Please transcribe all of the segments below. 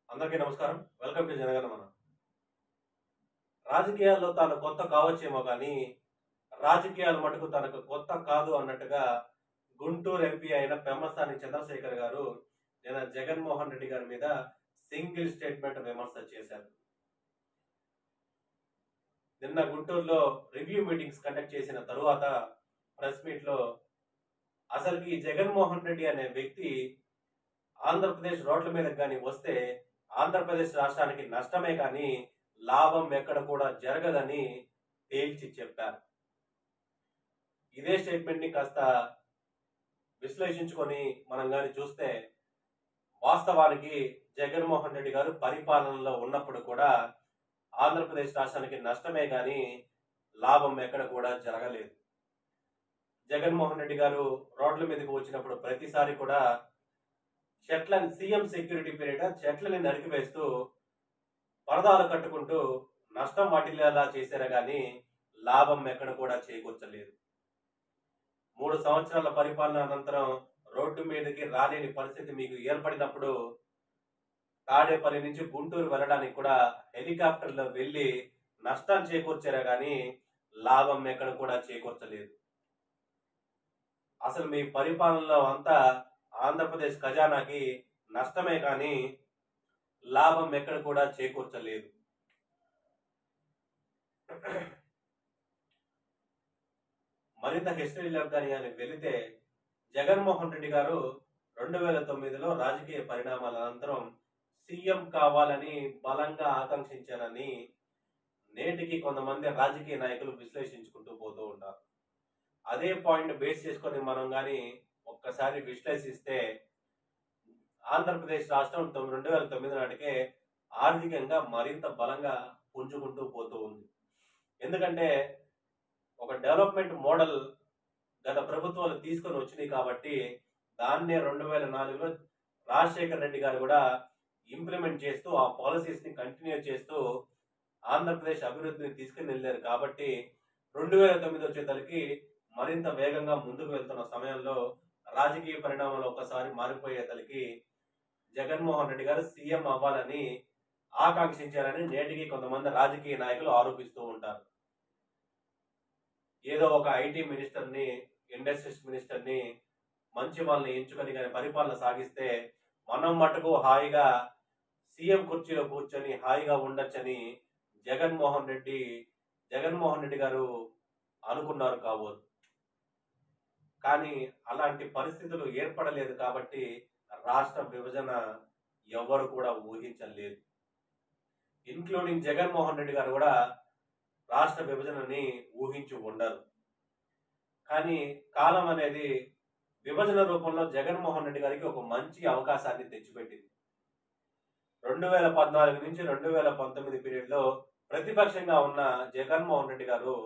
అందరికీ నమస్కారం. Welcome to Janaganamana. రాజకీయాల్లో తాను కొత్త కావచ్చేమో కానీ, రాజకీయాలు మటుకు తనకు కొత్త కాదు అన్నట్టుగా గుంటూరు ఎంపీ అయిన పెమ్మసాని చంద్రశేఖర్ గారు నిన్న జగన్మోహన్ రెడ్డి గారి మీద సింగిల్ స్టేట్మెంట్ విమర్శ చేశారు. నిన్న గుంటూరులో రివ్యూ మీటింగ్స్ కండక్ట్ చేసిన తరువాత ప్రెస్ మీట్ లో అసలుకి జగన్మోహన్ రెడ్డి అనే వ్యక్తి ఆంధ్రప్రదేశ్ రోడ్ల మీద కానీ వస్తే ఆంధ్రప్రదేశ్ రాష్ట్రానికి నష్టమే కానీ లాభం ఎక్కడ కూడా జరగదని తేల్చి చెప్పారు. ఇదే స్టేట్మెంట్ ని కాస్త విశ్లేషించుకొని మనం కానీ చూస్తే వాస్తవానికి జగన్మోహన్ రెడ్డి గారు పరిపాలనలో ఉన్నప్పుడు కూడా ఆంధ్రప్రదేశ్ రాష్ట్రానికి నష్టమే కానీ లాభం ఎక్కడ కూడా జరగలేదు. జగన్మోహన్ రెడ్డి గారు రోడ్ల మీదకి వచ్చినప్పుడు ప్రతిసారి కూడా చెట్లని సీఎం సెక్యూరిటీ పేరిట చెట్లని నరికివేస్తూ పరదాలు కట్టుకుంటూ నష్టం వాటిల్లేలా చేశారు కానీ లాభం ఎక్కడ కూడా చేకూర్చలేదు. 3 సంవత్సరాల పరిపాలన అనంతరం రోడ్డు మీదకి రాలేని పరిస్థితి మీకు ఏర్పడినప్పుడు తాడేపల్లి నుంచి గుంటూరు వెళ్ళడానికి కూడా హెలికాప్టర్లో వెళ్లి నష్టం చేకూర్చారా కానీ లాభం ఎక్కడ కూడా చేకూర్చలేదు. అసలు మీ పరిపాలనలో అంతా ఆంధ్రప్రదేశ్ ఖజానాకి నష్టమే కానీ లాభం ఎక్కడ కూడా చేకూర్చలేదు. మరింత హిస్టరీలోకి కానీ వెళితే జగన్మోహన్ రెడ్డి గారు 2009లో రాజకీయ పరిణామాల అనంతరం సీఎం కావాలని బలంగా ఆకాంక్షించారని నేటికి కొంతమంది రాజకీయ నాయకులు విశ్లేషించుకుంటూ పోతూ ఉంటారు. అదే పాయింట్ బేస్ చేసుకొని మనం కానీ ఒక్కసారి విశ్లేషిస్తే ఆంధ్రప్రదేశ్ రాష్ట్రం 2009 నాటికే ఆర్థికంగా మరింత బలంగా పుంజుకుంటూ పోతూ ఉంది. ఎందుకంటే ఒక డెవలప్మెంట్ మోడల్ గత ప్రభుత్వాలు తీసుకొని వచ్చినాయి కాబట్టి దాన్నే 2004లో రాజశేఖర్ రెడ్డి గారు కూడా ఇంప్లిమెంట్ చేస్తూ ఆ పాలసీస్ ని కంటిన్యూ చేస్తూ ఆంధ్రప్రదేశ్ అభివృద్ధిని తీసుకుని వెళ్ళారు. కాబట్టి 2009 వచ్చేసరికి మరింత వేగంగా ముందుకు వెళ్తున్న సమయంలో రాజకీయ పరిణామాలు ఒకసారి మారిపోయేసరికి జగన్మోహన్ రెడ్డి గారు సీఎం అవ్వాలని ఆకాంక్షించారని నేటికి కొంతమంది రాజకీయ నాయకులు ఆరోపిస్తూ ఉంటారు. ఏదో ఒక ఐటీ మినిస్టర్ని, ఇండస్ట్రీస్ మినిస్టర్ని మంచి వాళ్ళని ఎంచుకొని కానీ పరిపాలన సాగిస్తే మనం మటుకు హాయిగా సీఎం కుర్చీలో కూర్చొని హాయిగా ఉండొచ్చని జగన్మోహన్ రెడ్డి గారు అనుకున్నారు కాబోదు. కానీ అలాంటి పరిస్థితులు ఏర్పడలేదు కాబట్టి రాష్ట్ర విభజన ఎవరు కూడా ఊహించలేదు. ఇన్క్లూడింగ్ జగన్మోహన్ రెడ్డి గారు కూడా రాష్ట్ర విభజనని ఊహించి ఉండరు. కానీ కాలం అనేది విభజన రూపంలో జగన్మోహన్ రెడ్డి గారికి ఒక మంచి అవకాశాన్ని తెచ్చిపెట్టింది. 2014 నుంచి 2019 పీరియడ్ లో ప్రతిపక్షంగా ఉన్న జగన్మోహన్ రెడ్డి గారు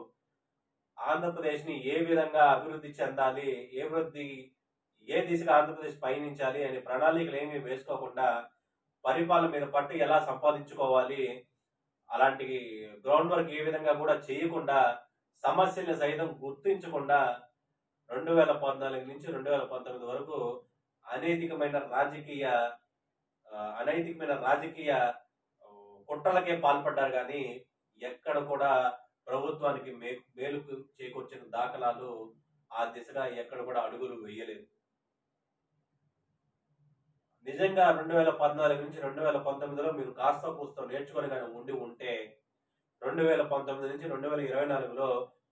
ఆంధ్రప్రదేశ్ ని ఏ విధంగా అభివృద్ధి చెందాలి, ఏ దిశగా ఆంధ్రప్రదేశ్ పయనించాలి అనే ప్రణాళికలు ఏమీ వేసుకోకుండా పరిపాలన మీద పట్టు ఎలా సంపాదించుకోవాలి అలాంటి గ్రౌండ్ వర్క్ ఏ విధంగా కూడా చేయకుండా సమస్యల్ని సైతం గుర్తించకుండా 2014 నుంచి 2019 వరకు అనైతికమైన రాజకీయ కుట్రలకే పాల్పడ్డారు కానీ ఎక్కడ కూడా ప్రభుత్వానికి మేలుకు చేకూర్చిన దాఖలాలు ఆ దిశగా ఎక్కడ కూడా అడుగులు వేయలేదు. నిజంగా 2014 నుంచి 2019లో మీరు కాస్త కూస్తో నేర్చుకొని కానీ ఉండి ఉంటే 2019 నుంచి 2024లో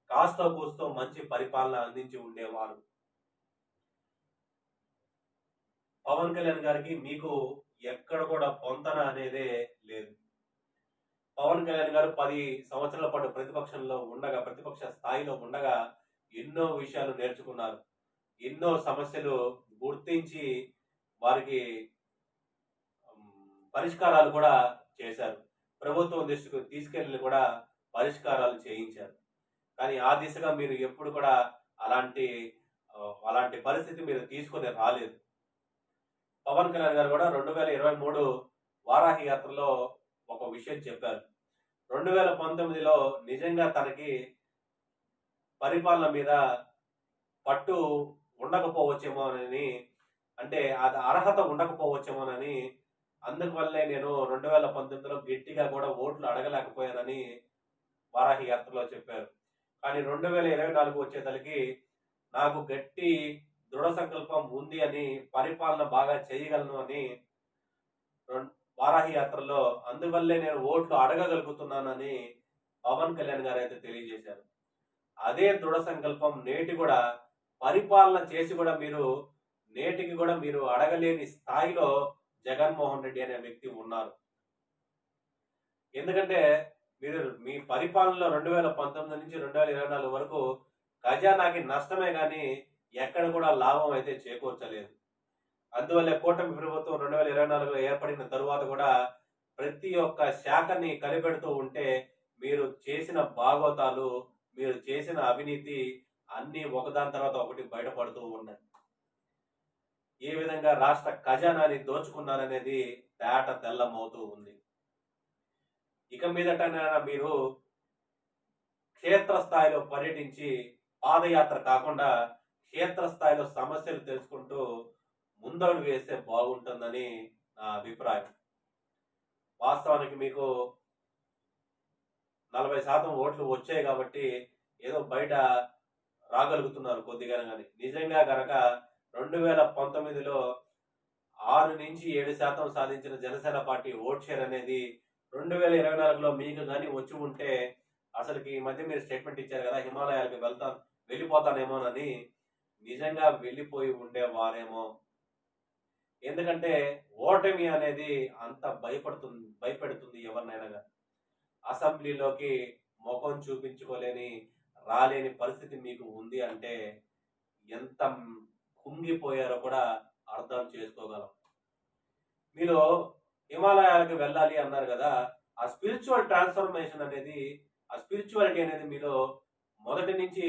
కాస్త కూస్తో మంచి పరిపాలన అందించి ఉండేవారు. పవన్ కళ్యాణ్ గారికి మీకు ఎక్కడ కూడా పొంతన అనేదే లేదు. పవన్ కళ్యాణ్ గారు 10 సంవత్సరాల పాటు ప్రతిపక్ష స్థాయిలో ఉండగా ఎన్నో విషయాలు నేర్చుకున్నారు. ఎన్నో సమస్యలు గుర్తించి వారికి పరిష్కారాలు కూడా చేశారు. ప్రభుత్వం దృష్టికి తీసుకెళ్లి కూడా పరిష్కారాలు చేయించారు. కానీ ఆ దిశగా మీరు ఎప్పుడు కూడా అలాంటి పరిస్థితి మీరు తీసుకొని రాలేదు. పవన్ కళ్యాణ్ గారు కూడా 2023 వారాహి యాత్రలో ఒక విషయం చెప్పారు. 2019లో నిజంగా తనకి పరిపాలన మీద పట్టు ఉండకపోవచ్చేమోనని, అంటే అది అర్హత ఉండకపోవచ్చేమోనని అందువల్లే నేను 2019లో గట్టిగా కూడా ఓట్లు అడగలేకపోయానని వారాహి యాత్రలో చెప్పారు. కానీ 2024 వచ్చేసరికి నాకు గట్టి దృఢ సంకల్పం ఉంది అని, పరిపాలన బాగా చేయగలను అని రొన్ వారాహి యాత్రలో అందువల్లే నేను ఓట్లు అడగగలుగుతున్నానని పవన్ కళ్యాణ్ గారైతే తెలియజేశారు. అదే దృఢ సంకల్పం నేటి కూడా పరిపాలన చేసి కూడా నేటికి కూడా మీరు అడగలేని స్థాయిలో జగన్మోహన్ రెడ్డి అనే వ్యక్తి ఉన్నారు. ఎందుకంటే మీ పరిపాలనలో 2019 నుంచి 2024 వరకు ఖజానాకి నష్టమే గాని ఎక్కడ కూడా లాభం అయితే చేకూర్చలేదు. అందువల్లే కూటమి ప్రభుత్వం 2024లో ఏర్పడిన తరువాత కూడా ప్రతి ఒక్క శాఖని కలిపెడుతూ ఉంటే మీరు చేసిన బాగోతాలు, మీరు చేసిన అవినీతి అన్నీ ఒకదాని తర్వాత ఒకటి బయటపడుతూ ఉన్నాయి. ఏ విధంగా రాష్ట్ర ఖజానాని దోచుకున్నారనేది తేట తెల్లమవుతూ ఉంది. ఇక మీదటైనా మీరు క్షేత్రస్థాయిలో పర్యటించి పాదయాత్ర కాకుండా క్షేత్రస్థాయిలో సమస్యలు తెలుసుకుంటూ ముందడుగు వేస్తే బాగుంటుందని నా అభిప్రాయం. వాస్తవానికి మీకు 40% ఓట్లు వచ్చాయి కాబట్టి ఏదో బయట రాగలుగుతున్నారు కొద్దిగా గాని. నిజంగా గనక 2019లో 6-7% సాధించిన జనసేన పార్టీ ఓట్ షేర్ అనేది 2024లో మీకు గాని వచ్చి ఉంటే అసలుకి ఈ మధ్య మీరు స్టేట్మెంట్ ఇచ్చారు కదా, హిమాలయాలకు వెళ్ళిపోతానేమోనని. నిజంగా వెళ్ళిపోయి ఉండేవారేమో. ఎందుకంటే ఓటమి అనేది అంత భయపెడుతుంది ఎవరినైనా. అసెంబ్లీలోకి ముఖం చూపించుకోలేని, రాలేని పరిస్థితి మీకు ఉంది అంటే ఎంత కుంగిపోయారో కూడా అర్థం చేసుకోగలం. మీరు హిమాలయాలకు వెళ్ళాలి అన్నారు కదా, ఆ స్పిరిచువల్ ట్రాన్స్ఫర్మేషన్ అనేది, ఆ స్పిరిచువాలిటీ అనేది మీలో మొదటి నుంచి,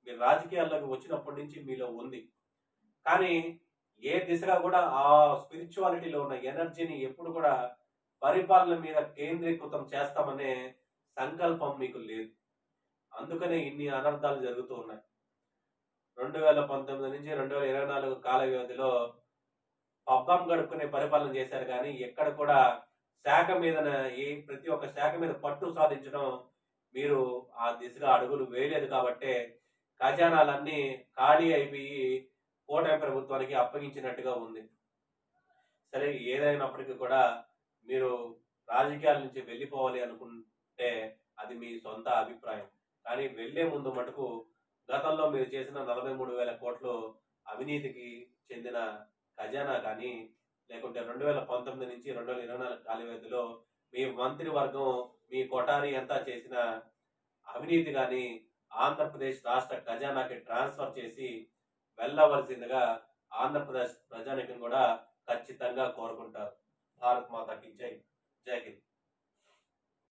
మీరు రాజకీయాల్లోకి వచ్చినప్పటి నుంచి మీలో ఉంది. కానీ ఏ దిశగా కూడా ఆ స్పిరిచువాలిటీలో ఉన్న ఎనర్జీని ఎప్పుడు కూడా పరిపాలన మీద కేంద్రీకృతం చేస్తామనే సంకల్పం మీకు లేదు. అందుకనే ఇన్ని అనర్థాలు జరుగుతూ ఉన్నాయి. 2019 నుంచి 2024 కాల వ్యవధిలో పబ్బం గడుపుకునే పరిపాలన చేశారు కానీ ఎక్కడ కూడా శాఖ మీద, ప్రతి ఒక్క శాఖ మీద పట్టు సాధించడం మీరు ఆ దిశగా అడుగులు వేయలేదు కాబట్టే ఖజానాలన్నీ ఖాళీ అయిపోయి కూటమి ప్రభుత్వానికి అప్పగించినట్టుగా ఉంది. సరే, ఏదైనప్పటికీ కూడా మీరు రాజకీయాల నుంచి వెళ్ళిపోవాలి అనుకుంటే అది మీ సొంత అభిప్రాయం. కానీ వెళ్లే ముందు మటుకు గతంలో మీరు చేసిన 43,000 కోట్లు అవినీతికి చెందిన ఖజానా కానీ, లేకుంటే 2019 నుంచి 2024 కాల వ్యవధిలో మీ మంత్రివర్గం, మీ కొఠారి అంతా చేసిన అవినీతి కానీ ఆంధ్రప్రదేశ్ రాష్ట్ర ఖజానాకి ట్రాన్స్ఫర్ చేసి వెళ్ళవలసిందిగా ఆంధ్రప్రదేశ్ ప్రజానికం కూడా ఖచ్చితంగా కోరుకుంటారు. భారత్ మాతాకి జై. జై హింద్.